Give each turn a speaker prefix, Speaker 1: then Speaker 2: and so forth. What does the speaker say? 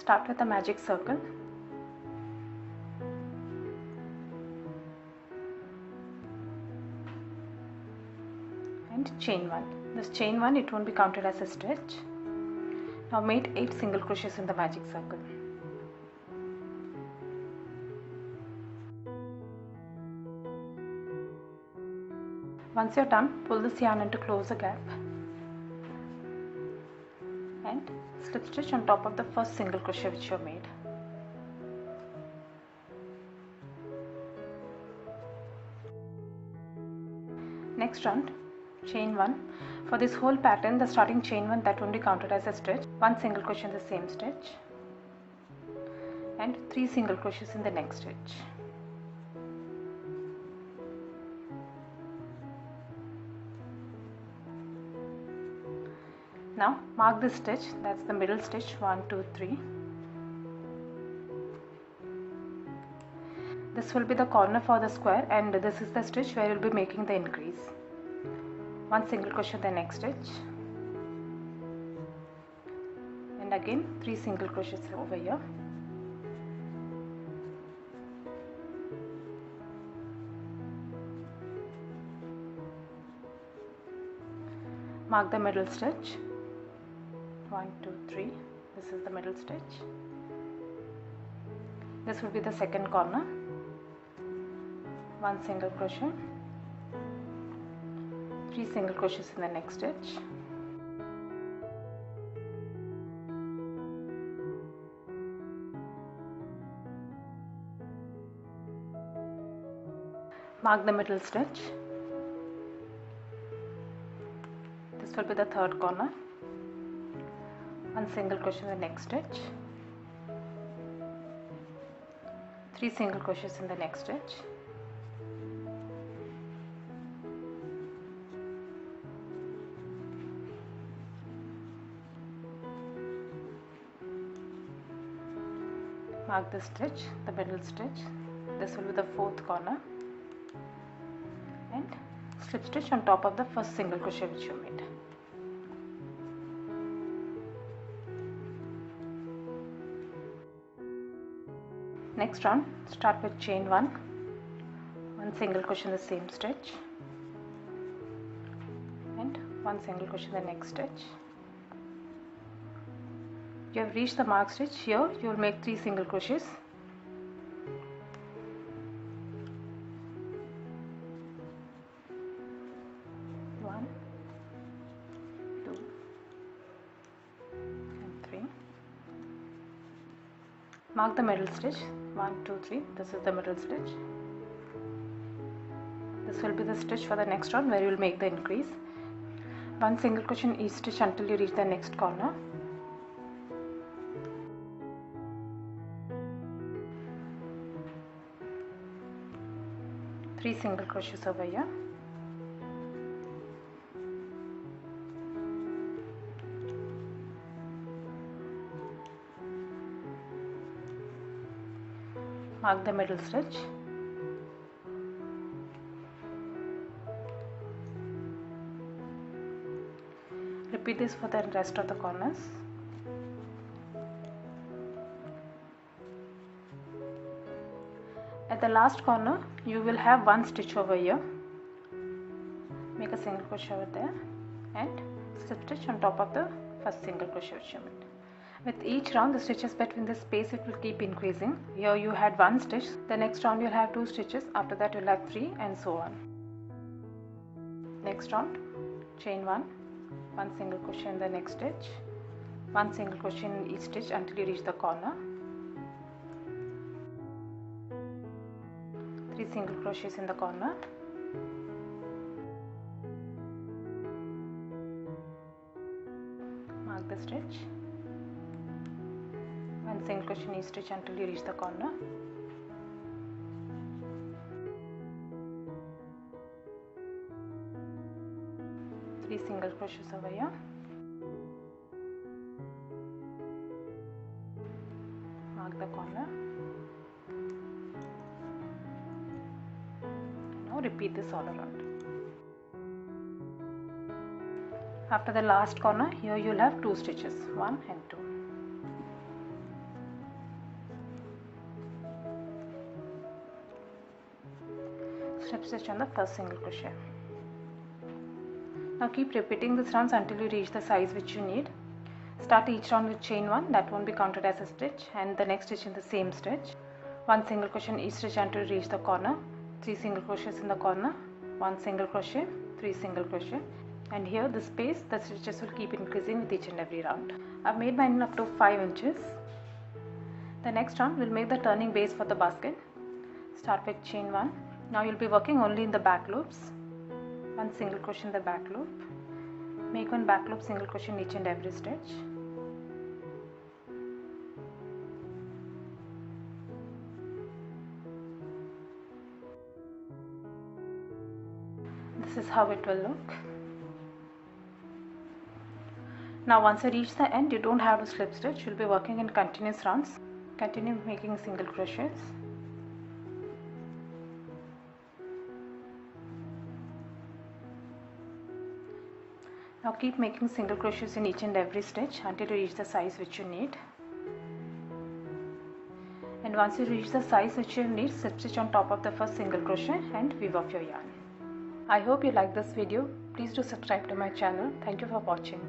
Speaker 1: Start with a magic circle and chain 1. This chain 1, it won't be counted as a stitch. Now make 8 single crochets in the magic circle. Once you're done, pull this yarn into close the gap and slip stitch on top of the first single crochet which you made. Next round, chain 1. For this whole pattern, the starting chain 1, that won't be counted as a stitch. 1 single crochet in the same stitch and 3 single crochets in the next stitch. Now mark this stitch, that's the middle stitch, 1, 2, 3. This will be the corner for the square and this is the stitch where you will be making the increase. 1 single crochet in the next stitch and again 3 single crochets over here. Mark the middle stitch, 1, 2, 3. This is the middle stitch. This will be the second corner. 1 single crochet, 3 single crochets in the next stitch. Mark the middle stitch. This will be the third corner. 1 single crochet in the next stitch, 3 single crochets in the next stitch, mark the stitch, the middle stitch. This will be the fourth corner and slip stitch on top of the first single crochet which you made. Next round, start with chain 1, 1 single crochet in the same stitch and 1 single crochet in the next stitch. You have reached the mark stitch. Here you will make 3 single crochets. One, 2 and 3. Mark the middle stitch, 1, 2, 3. This is the middle stitch. This will be the stitch for the next round where you will make the increase. 1 single crochet in each stitch until you reach the next corner. Three single crochets over here. Mark the middle stitch. Repeat this for the rest of the corners. At the last corner, you will have 1 stitch over here. Make a single crochet over there and slip stitch on top of the first single crochet which you made. With each round, the stitches between the space, it will keep increasing. Here you had 1 stitch, the next round you'll have 2 stitches, after that you'll have 3 and so on. Next round, chain 1, 1 single crochet in the next stitch, 1 single crochet in each stitch until you reach the corner. 3 single crochets in the corner. Mark the stitch. 1 single crochet in each stitch until you reach the corner. Three single crochets over here. Mark the corner. Now repeat this all around. After the last corner, here you will have 2 stitches, 1 and 2. slip stitch on the first single crochet. Now keep repeating these rounds until you reach the size which you need. Start each round with chain 1, that won't be counted as a stitch, and the next stitch in the same stitch. 1 single crochet in each stitch until you reach the corner. 3 single crochets in the corner, 1 single crochet, 3 single crochet, and here the space, the stitches will keep increasing with each and every round. I've made mine up to 5 inches. The next round we'll make the turning base for the basket. Start with chain 1. Now you'll be working only in the back loops. 1 single crochet in the back loop. Make 1 back loop single crochet in each and every stitch. This is how it will look. Now once I reach the end, you don't have to slip stitch. You'll be working in continuous rounds. Continue making single crochets. Now keep making single crochets in each and every stitch until you reach the size which you need. And once you reach the size which you need, slip stitch on top of the first single crochet and weave off your yarn. I hope you like this video. Please do subscribe to my channel. Thank you for watching.